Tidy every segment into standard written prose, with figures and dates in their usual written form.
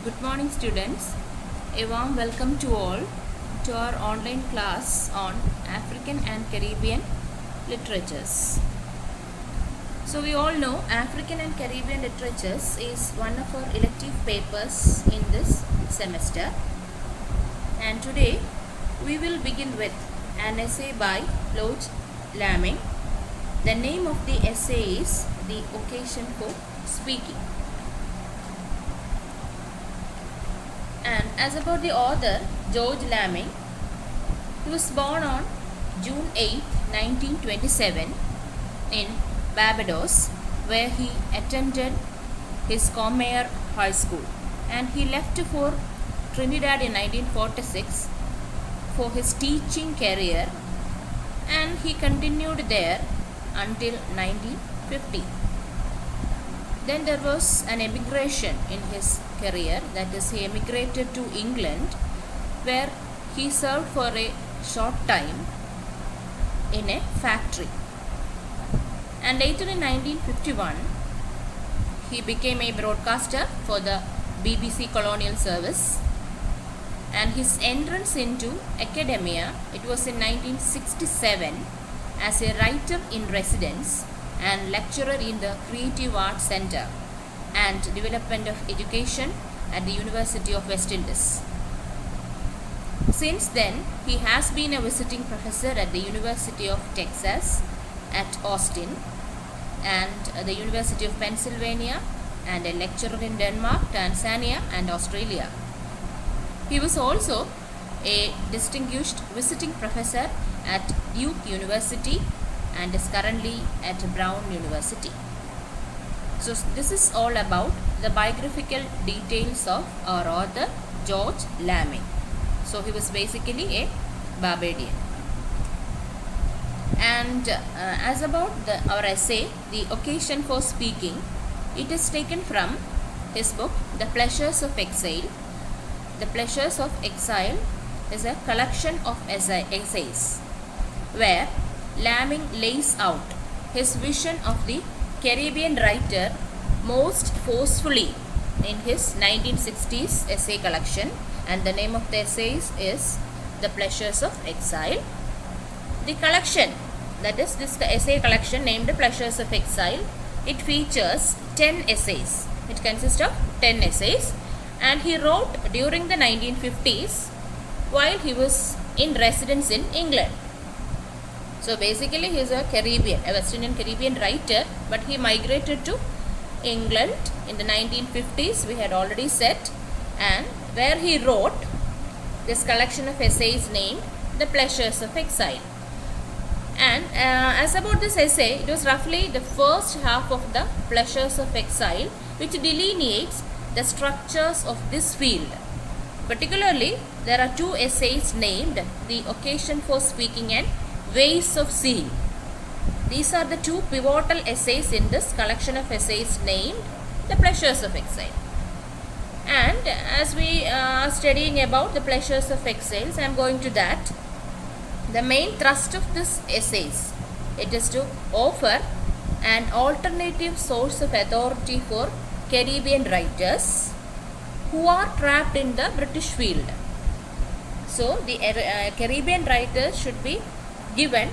Good morning, students. A warm welcome to all to our online class on African and Caribbean literatures. So, we all know African and Caribbean literatures is one of our elective papers in this semester. And today we will begin with an essay by Lord Lamming. The name of the essay is The Occasion for Speaking. And as about the author, George Lamming, he was born on June 8, 1927 in Barbados, where he attended his Comair High School, and he left for Trinidad in 1946 for his teaching career, and he continued there until 1950. Then there was an emigration in his career, that is, he emigrated to England, where he served for a short time in a factory. And later in 1951, he became a broadcaster for the BBC Colonial Service. And his entrance into academia, it was in 1967 as a writer in residence and lecturer in the Creative Arts Centre and Development of Education at the University of West Indies. Since then, he has been a visiting professor at the University of Texas at Austin and the University of Pennsylvania, and a lecturer in Denmark, Tanzania and Australia. He was also a distinguished visiting professor at Duke University and is currently at Brown University. So this is all about the biographical details of our author George Lamming. So he was basically a Barbadian. And as about our essay, The Occasion for Speaking, it is taken from his book The Pleasures of Exile. The Pleasures of Exile is a collection of essays where Lamming lays out his vision of the Caribbean writer most forcefully in his 1960s essay collection, and the name of the essays is The Pleasures of Exile. The collection, that is this essay collection named Pleasures of Exile, it features 10 essays. It consists of 10 essays, and he wrote during the 1950s while he was in residence in England. So basically he is a West Indian Caribbean writer, but he migrated to England in the 1950s, we had already said, and where he wrote this collection of essays named The Pleasures of Exile. And as about this essay, it was roughly the first half of The Pleasures of Exile, which delineates the structures of this field. Particularly, there are two essays named The Occasion for Speaking and Ways of Seeing. These are the two pivotal essays in this collection of essays named The Pleasures of Exile. And as we are studying about the pleasures of exiles, I am going to that. The main thrust of this essays, it is to offer an alternative source of authority for Caribbean writers who are trapped in the British field. So the Caribbean writers should be given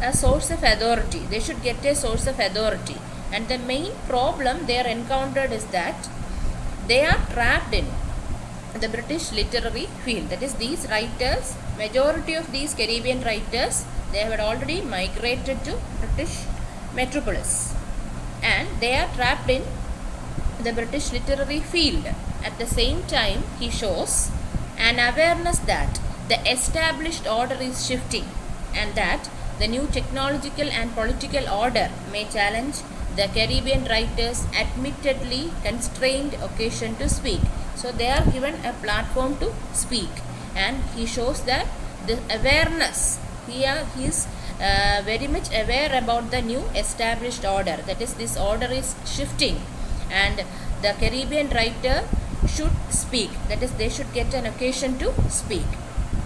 a source of authority. They should get a source of authority. And the main problem they are encountered is that they are trapped in the British literary field. That is, these writers, majority of these Caribbean writers, they have already migrated to British metropolis, and they are trapped in the British literary field. At the same time, he shows an awareness that the established order is shifting and that the new technological and political order may challenge the Caribbean writers' admittedly constrained occasion to speak. So they are given a platform to speak, and he shows that the awareness here, he is very much aware about the new established order. That is, this order is shifting and the Caribbean writer should speak. That is, they should get an occasion to speak.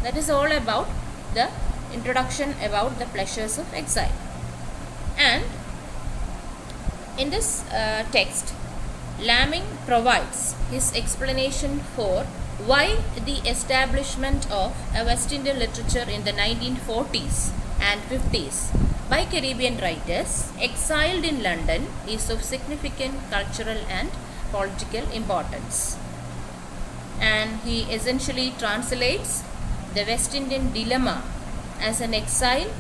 That is all about the introduction about the pleasures of exile. And in this text, Lamming provides his explanation for why the establishment of a West Indian literature in the 1940s and 50s by Caribbean writers exiled in London is of significant cultural and political importance. And he essentially translates the West Indian dilemma as an exile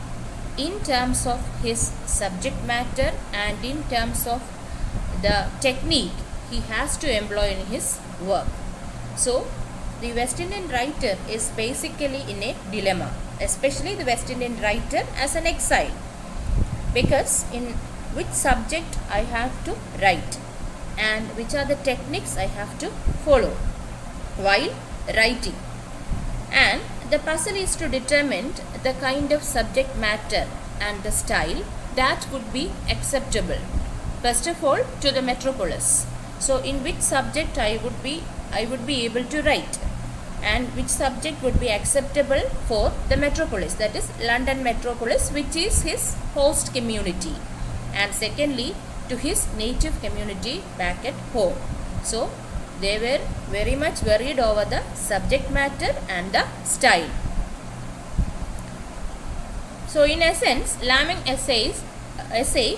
in terms of his subject matter and in terms of the technique he has to employ in his work. So, the West Indian writer is basically in a dilemma, especially the West Indian writer as an exile, because in which subject I have to write and which are the techniques I have to follow while writing. And the puzzle is to determine the kind of subject matter and the style that would be acceptable, first of all, to the metropolis. So in which subject I would be able to write, and which subject would be acceptable for the metropolis, that is London metropolis, which is his host community, and secondly to his native community back at home. So they were very much worried over the subject matter and the style. So in essence, Lamming essay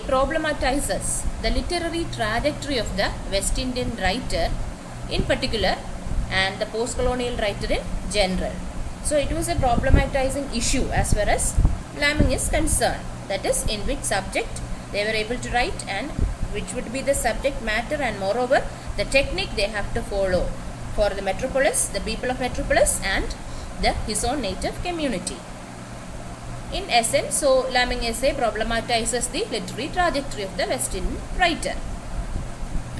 problematizes the literary trajectory of the West Indian writer in particular and the post-colonial writer in general. So it was a problematizing issue as far as Lamming is concerned, that is in which subject they were able to write and which would be the subject matter, and moreover the technique they have to follow for the metropolis, the people of metropolis, and his own native community. In essence, so Lamming essay problematizes the literary trajectory of the West Indian writer,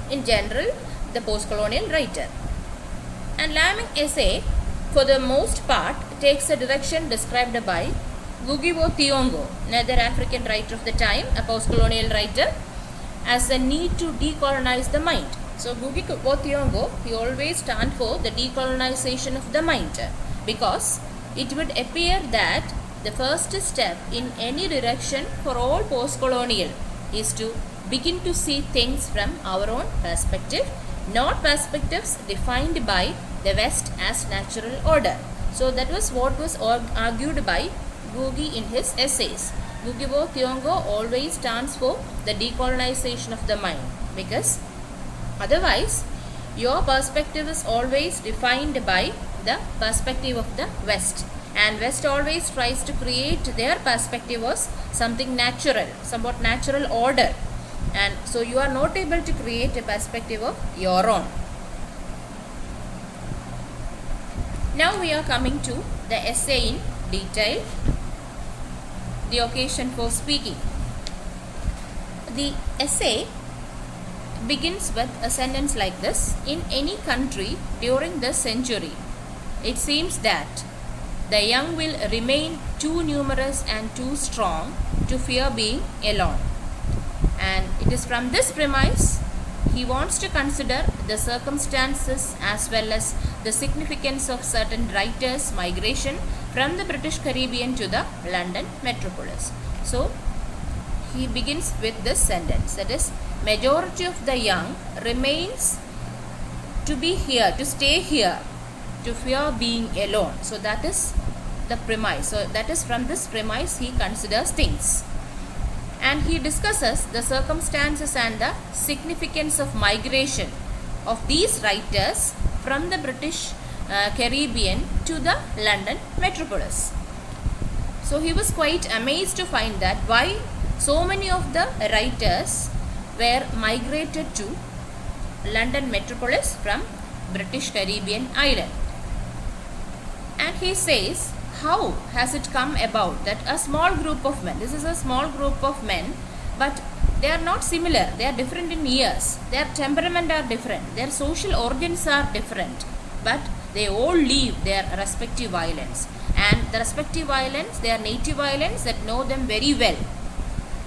in general the post-colonial writer. And Lamming essay for the most part takes a direction described by Ngugi Thiong'o, another African writer of the time, a post-colonial writer, as a need to decolonize the mind. So Ngugi Thiong'o, he always stands for the decolonization of the mind, because it would appear that the first step in any direction for all post-colonial is to begin to see things from our own perspective, not perspectives defined by the West as natural order. So that was what was argued by Ngugi in his essays. Ngugi Thiong'o always stands for the decolonization of the mind, because otherwise your perspective is always defined by the perspective of the West, and West always tries to create their perspective as something natural, somewhat natural order, and so you are not able to create a perspective of your own. Now we are coming to the essay in detail, the occasion for speaking. The essay begins with a sentence like this: in any country during this century, it seems that the young will remain too numerous and too strong to fear being alone. And it is from this premise he wants to consider the circumstances as well as the significance of certain writers' migration from the British Caribbean to the London metropolis. So he begins with this sentence, that is, majority of the young remains to be here, to stay here, to fear being alone. So that is the premise. So that is from this premise he considers things. And he discusses the circumstances and the significance of migration of these writers from the British Caribbean to the London metropolis. So he was quite amazed to find that why so many of the writers were migrated to London metropolis from British Caribbean island. And he says, how has it come about that a small group of men, this is a small group of men, but they are not similar, they are different in years, their temperament are different, their social origins are different, but they all leave their respective islands, and the respective islands, their native islands that know them very well,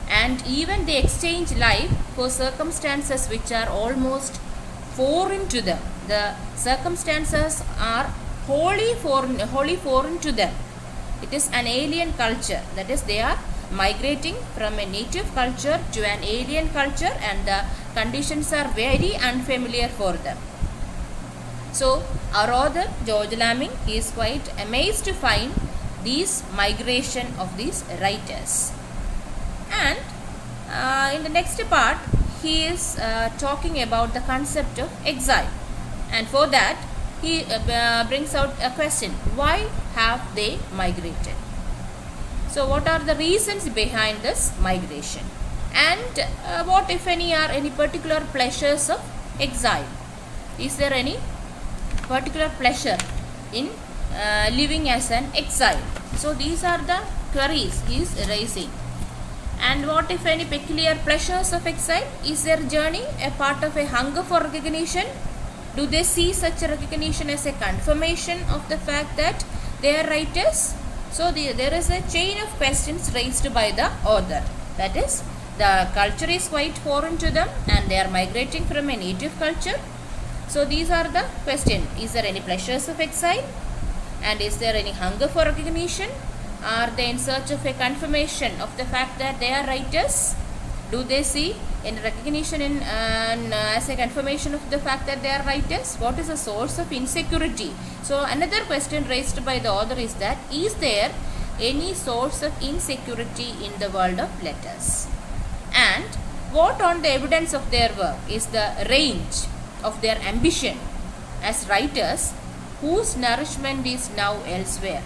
and even they exchange life for circumstances which are almost foreign to them. The circumstances are wholly foreign to them. It is an alien culture, that is, they are migrating from a native culture to an alien culture, and the conditions are very unfamiliar for them. So our author George Lamming, he is quite amazed to find these migration of these writers. And in the next part he is talking about the concept of exile, and for that he brings out a question: why have they migrated? So what are the reasons behind this migration, and what if any are any particular pleasures of exile? Is there any particular pleasure in living as an exile? So these are the queries he is raising. And what if any peculiar pleasures of exile? Is their journey a part of a hunger for recognition? Do they see such a recognition as a confirmation of the fact that they are writers? So there is a chain of questions raised by the author. That is, the culture is quite foreign to them and they are migrating from a native culture. So these are the questions. Is there any pleasures of exile? And is there any hunger for recognition? Are they in search of a confirmation of the fact that they are writers? Do they see any recognition in as a confirmation of the fact that they are writers? What is the source of insecurity? So another question raised by the author is that, is there any source of insecurity in the world of letters? And what on the evidence of their work is the range of their ambition as writers whose nourishment is now elsewhere,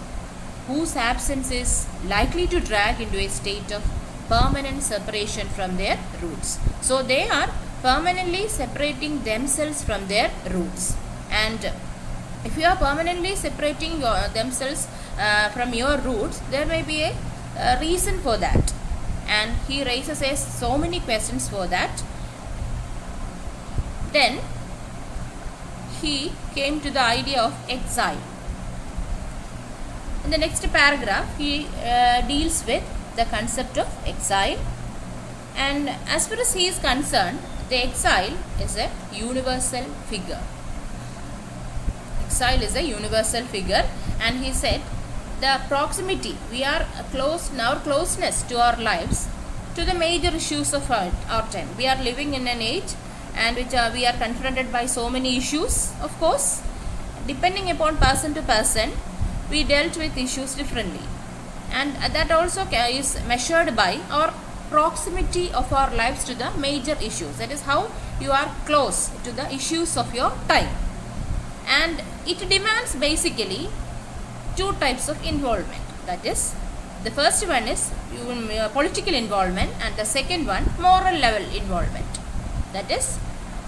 whose absence is likely to drag into a state of permanent separation from their roots. So they are permanently separating themselves from their roots. And if you are permanently separating themselves from your roots, there may be a reason for that. And he raises so many questions for that. Then he came to the idea of exile. In the next paragraph, he deals with the concept of exile, and as far as he is concerned, the exile is a universal figure. Exile is a universal figure, and he said the proximity, we are close, our closeness to our lives, to the major issues of our time. We are living in an age and which we are confronted by so many issues. Of course, depending upon person to person, we dealt with issues differently, and that also is measured by our proximity of our lives to the major issues. That is how you are close to the issues of your time, and it demands basically two types of involvement. That is, the first one is political involvement, and the second one moral level involvement. That is,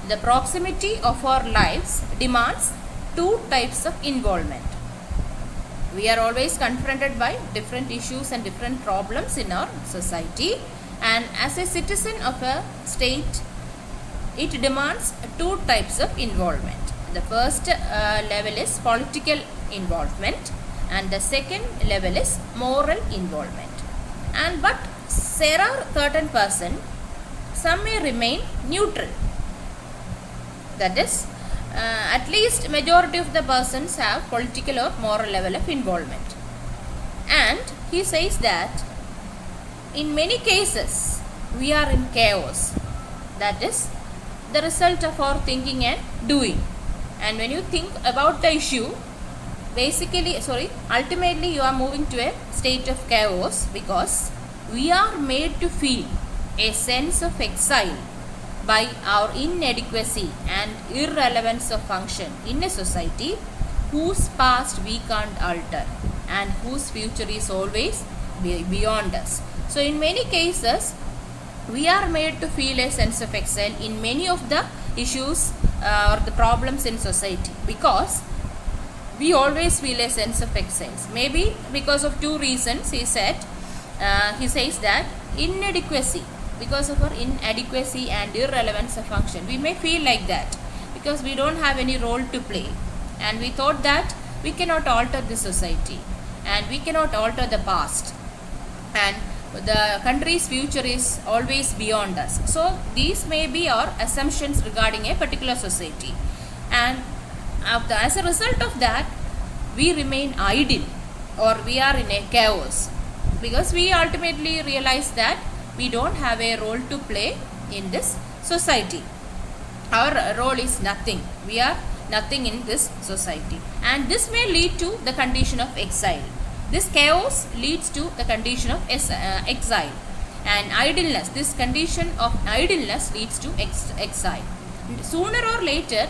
the proximity of our lives demands two types of involvement. We are always confronted by different issues and different problems in our society, and as a citizen of a state, it demands two types of involvement. The first level is political involvement, and the second level is moral involvement. And but there are certain persons, some may remain neutral. That is, at least majority of the persons have political or moral level of involvement. And he says that in many cases we are in chaos. That is the result of our thinking and doing. And when you think about the issue, ultimately you are moving to a state of chaos, because we are made to feel a sense of exile by our inadequacy and irrelevance of function in a society whose past we can't alter and whose future is always beyond us. So in many cases, we are made to feel a sense of exile in many of the issues or the problems in society, because we always feel a sense of exile. Maybe because of two reasons. He says that inadequacy, because of our inadequacy and irrelevance of function, we may feel like that because we don't have any role to play, and we thought that we cannot alter the society and we cannot alter the past, and the country's future is always beyond us. So these may be our assumptions regarding a particular society, and as a result of that, we remain idle or we are in a chaos, because we ultimately realize that we don't have a role to play in this society. Our role is nothing. We are nothing in this society, and this may lead to the condition of exile. This chaos leads to the condition of exile, and idleness. This condition of idleness leads to exile. Sooner or later,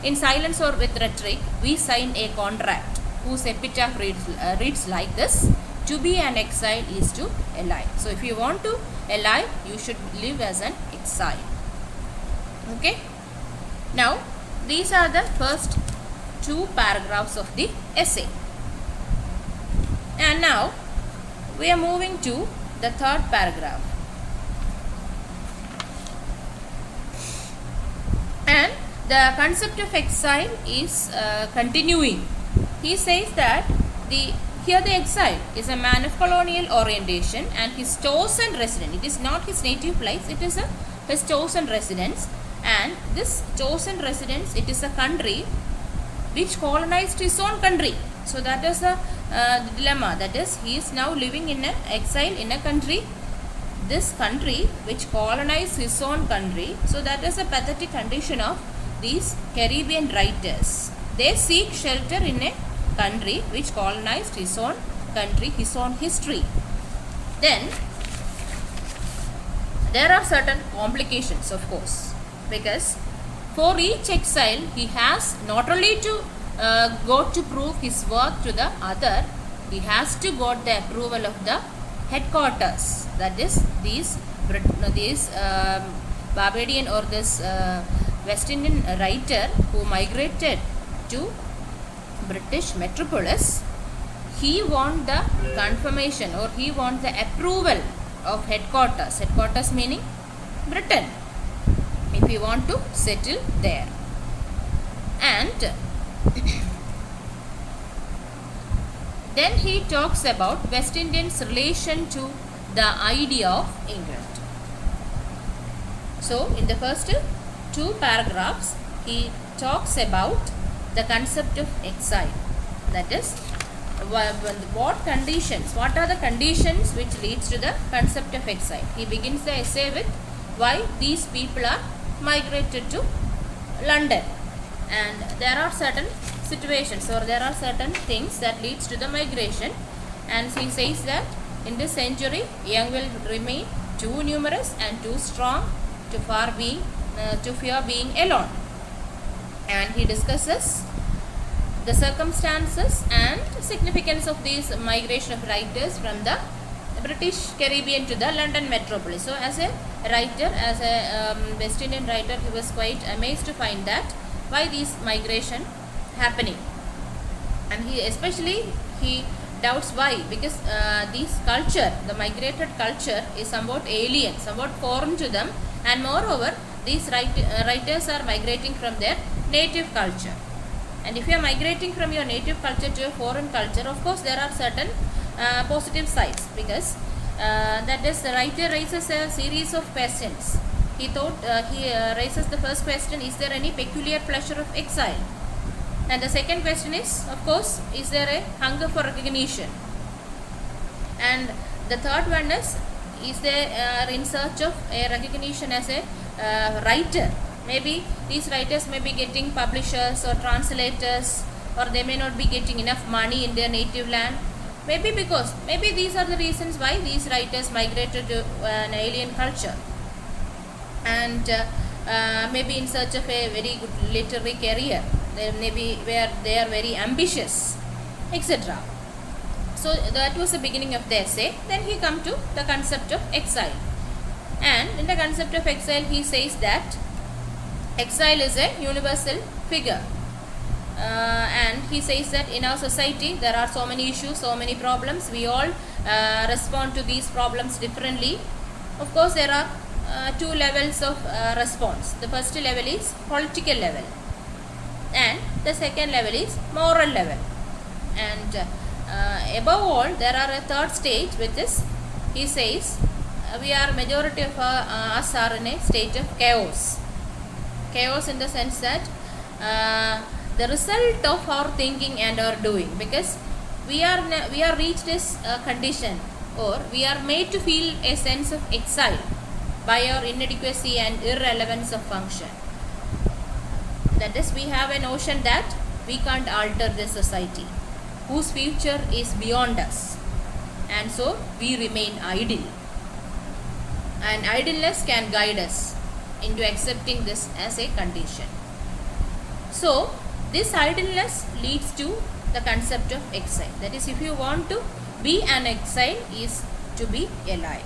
in silence or with rhetoric, we sign a contract whose epitaph reads like this: to be an exile is to alive. So if you want to alive, you should live as an exile. Okay. Now, these are the first 2 paragraphs of the essay. And now, we are moving to the 3rd paragraph. And the concept of exile is continuing. He says that here the exile is a man of colonial orientation and his chosen residence. It is not his native place, it is his chosen residence. And this chosen residence, it is a country which colonized his own country. So that is the dilemma. That is, he is now living in an exile in a country, this country which colonized his own country. So that is a pathetic condition of these Caribbean writers. They seek shelter in a country which colonized his own country, his own history. Then there are certain complications, of course, because for each exile he has not only to go to prove his work to the other, he has to got the approval of the headquarters, that is these Barbadian or this West Indian writer who migrated to British metropolis. He want the confirmation or he want the approval of headquarters. Headquarters meaning Britain, if he want to settle there. And then he talks about West Indians' relation to the idea of England. So in the first 2 paragraphs he talks about the concept of exile, that is what are the conditions which leads to the concept of exile. He begins the essay with why these people are migrated to London, and there are certain situations or there are certain things that leads to the migration, and he says that in this century young will remain too numerous and too strong to fear being alone. And he discusses the circumstances and significance of these migration of writers from the British Caribbean to the London metropolis. So as a writer, as a West Indian writer, he was quite amazed to find that why these migration happening, and he doubts why, because this culture, the migrated culture, is somewhat alien, somewhat foreign to them, and moreover these writers are migrating from their native culture. And if you are migrating from your native culture to a foreign culture, of course there are certain positive sides, because that is, the writer raises a series of questions. He raises the first question: is there any peculiar pleasure of exile? And the second question is, of course, is there a hunger for recognition? And the third one is there in search of a recognition as a writer? Maybe these writers may be getting publishers or translators, or they may not be getting enough money in their native land. Maybe these are the reasons why these writers migrated to an alien culture, and maybe in search of a very good literary career. Maybe where they are very ambitious, etc. So that was the beginning of the essay. Then he come to the concept of exile, and in the concept of exile he says that exile is a universal figure, and he says that in our society there are so many issues, so many problems. We all respond to these problems differently. Of course there are 2 levels of response. The first level is political level, and the second level is moral level, and above all there are a third stage, which is, he says, we are majority of us are in a state of chaos in the sense that the result of our thinking and our doing, because we are reached this condition, or we are made to feel a sense of exile by our inadequacy and irrelevance of function. That is, we have a notion that we can't alter this society, whose future is beyond us, and so we remain idle. And idleness can guide us into accepting this as a condition. So, this idleness leads to the concept of exile. That is, if you want to be an exile, is to be alive.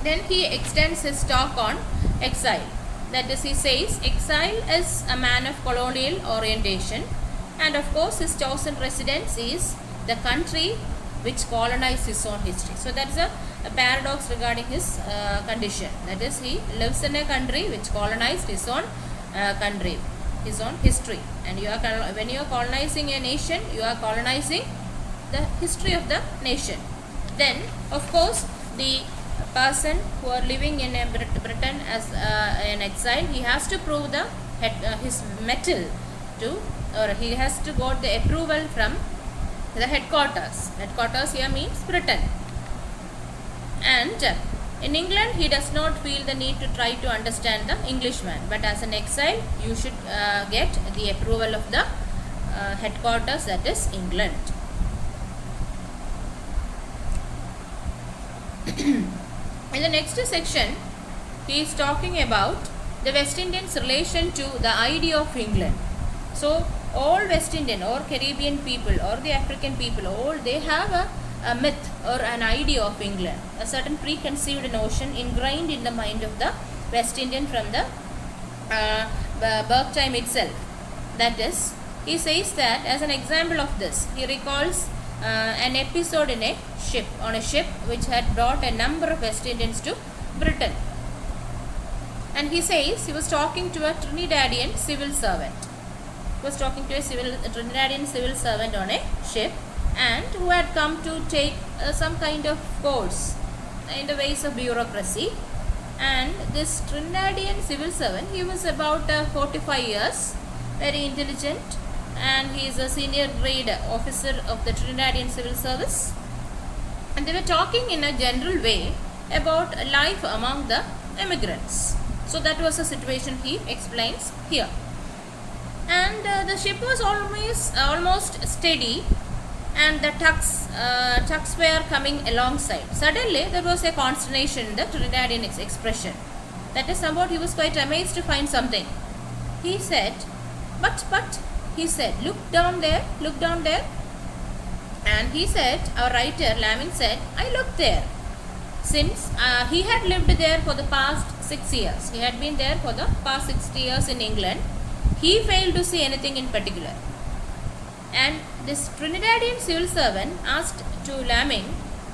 Then he extends his talk on exile. That is, he says exile is a man of colonial orientation, and of course his chosen residence is the country which colonized his own history. So that is a paradox regarding his condition. That is, he lives in a country which colonized his own country, his own history. And when you are colonizing a nation, you are colonizing the history of the nation. Then, of course, the person who are living in Britain as an exile, he has to prove his mettle to, or he has to got the approval from the headquarters. Headquarters here means Britain. And in England, he does not feel the need to try to understand the Englishman. But as an exile, you should get the approval of the headquarters, that is England. In the next section, he is talking about the West Indians' relation to the idea of England. So, all West Indian or Caribbean people or the African people, all they have a myth or an idea of England, a certain preconceived notion ingrained in the mind of the West Indian from the birth time itself. That is, he says that as an example of this, he recalls an episode on a ship which had brought a number of West Indians to Britain. And he says he was talking to a Trinidadian civil servant. He was talking to a Trinidadian civil servant on a ship, and who had come to take some kind of course in the ways of bureaucracy. And this Trinidadian civil servant, he was about 45 years, very intelligent, and he is a senior grade officer of the Trinidadian civil service. And they were talking in a general way about life among the immigrants. So that was the situation he explains here. And the ship was almost steady, and the tucks were coming alongside. Suddenly there was a consternation in the Trinidadian expression. That is, somewhat he was quite amazed to find something. He said, but, he said, look down there. And he said, our writer Lamming said, I looked there. Since he had lived there for the past 6 years, he had been there for the past 60 years in England, he failed to see anything in particular. And this Trinidadian civil servant asked to Lamming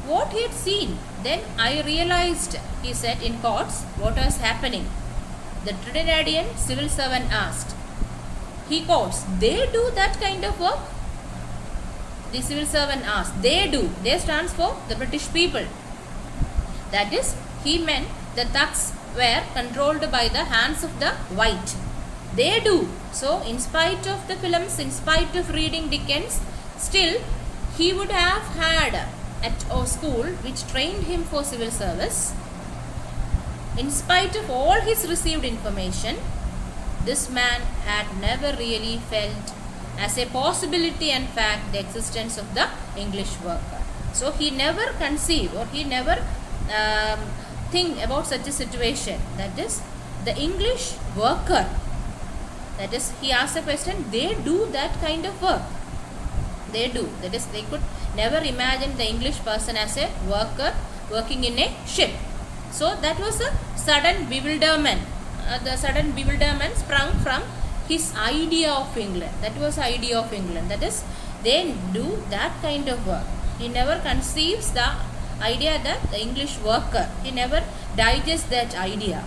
what he had seen. Then I realized, he said in quotes, what was happening. The Trinidadian civil servant asked. He quotes, they do that kind of work? The civil servant asked. They do. They stands for the British people. That is, he meant the thugs were controlled by the hands of the white. They do. So, in spite of the films, in spite of reading Dickens, still he would have had at a school which trained him for civil service. In spite of all his received information, this man had never really felt as a possibility and fact the existence of the English worker. So, he never conceived or he never think about such a situation. That is, the English worker. That is, he asked the question, they do that kind of work. They do. That is, they could never imagine the English person as a worker working in a ship. So, that was a sudden bewilderment. The sudden bewilderment sprung from his idea of England. That was the idea of England. That is, they do that kind of work. He never conceives the idea that the English worker, he never digests that idea,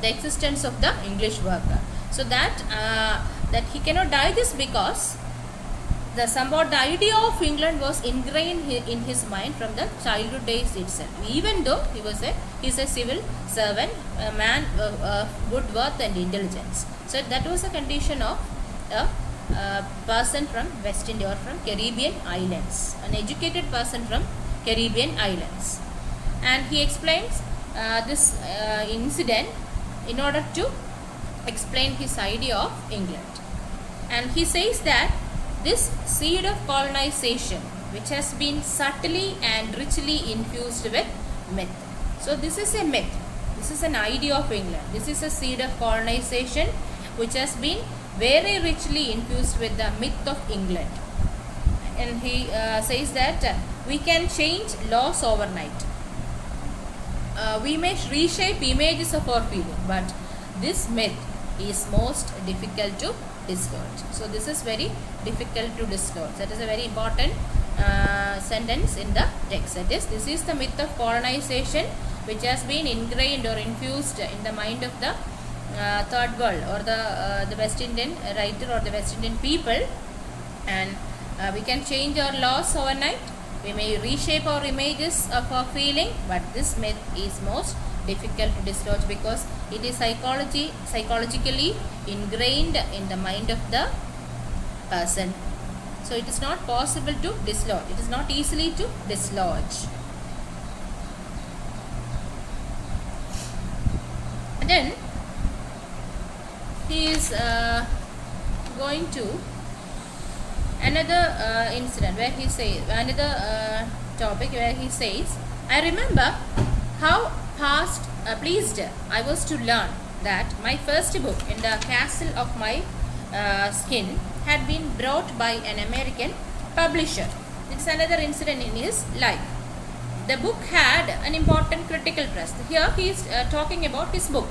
the existence of the English worker. So that he cannot digest because somewhat the idea of England was ingrained in his mind from the childhood days itself. Even though he's a civil servant, a man of good worth and intelligence. So that was a condition of a person from West India or from Caribbean islands, an educated person from Caribbean islands. and he explains this incident in order to explain his idea of England. And he says that this seed of colonization, which has been subtly and richly infused with myth. So this is a myth. This is an idea of England. This is a seed of colonization which has been very richly infused with the myth of England. And he says that we can change laws overnight. We may reshape images of our feeling, but this myth is most difficult to dislodge. So this is very difficult to dislodge. That is a very important sentence in the text. That is, this is the myth of colonization which has been ingrained or infused in the mind of the third world, or the West Indian writer or the West Indian people, and we can change our laws overnight. We may reshape our images of our feeling, but this myth is most difficult to dislodge because it is psychologically ingrained in the mind of the person. So it is not possible to dislodge. It is not easily to dislodge. And then he is going to another incident where he says, another topic where he says, I remember how pleased I was to learn that my first book in the castle of my skin had been brought by an American publisher. It's another incident in his life. The book had an important critical press. Here he is talking about his book.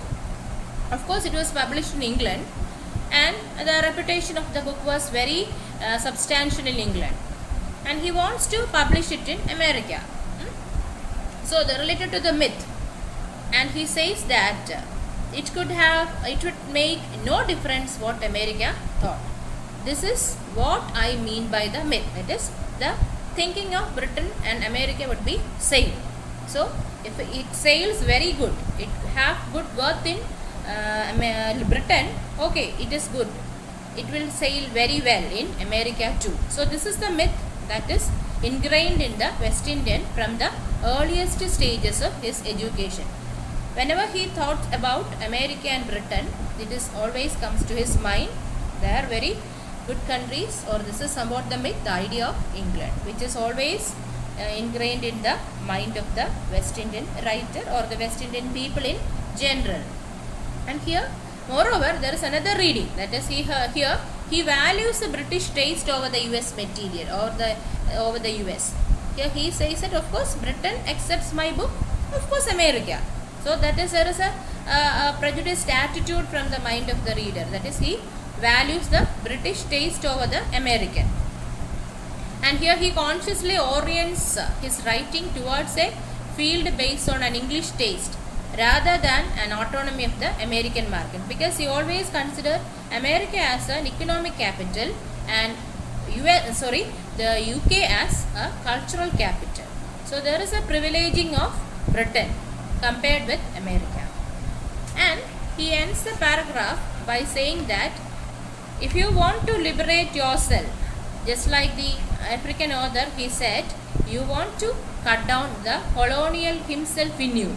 Of course, it was published in England, and the reputation of the book was very substantial in England, and he wants to publish it in America. So they related to the myth, and he says that it would make no difference what America thought. This is what I mean by the myth. That is, the thinking of Britain and America would be same. So if it sails very good, it have good worth in Britain, okay, it is good. It will sail very well in America too. So this is the myth that is ingrained in the West Indian from the earliest stages of his education. Whenever he thought about America and Britain, it is always comes to his mind, they are very good countries, or this is somewhat the myth, the idea of England, which is always ingrained in the mind of the West Indian writer or the West Indian people in general. And here, moreover, there is another reading, that is, here he values the British taste over the US material or over the US. Here he says that, of course, Britain accepts my book, of course America. So that is, there is a prejudiced attitude from the mind of the reader. That is, he values the British taste over the American. And here he consciously orients his writing towards a field based on an English taste rather than an autonomy of the American market, because he always considered America as an economic capital and the UK as a cultural capital. So there is a privileging of Britain compared with America. And he ends the paragraph by saying that if you want to liberate yourself, just like the African author, he said, you want to cut down the colonial himself in you.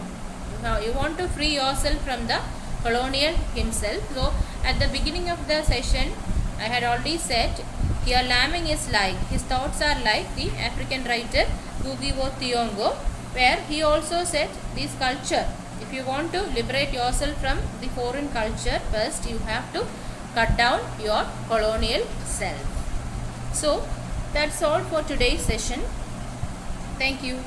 You want to free yourself from the colonial himself. So at the beginning of the session, I had already said, here Lamming is like, his thoughts are like the African writer Ngugi wa Thiong'o, where he also said this culture, if you want to liberate yourself from the foreign culture, first you have to cut down your colonial self. So that's all for today's session. Thank you.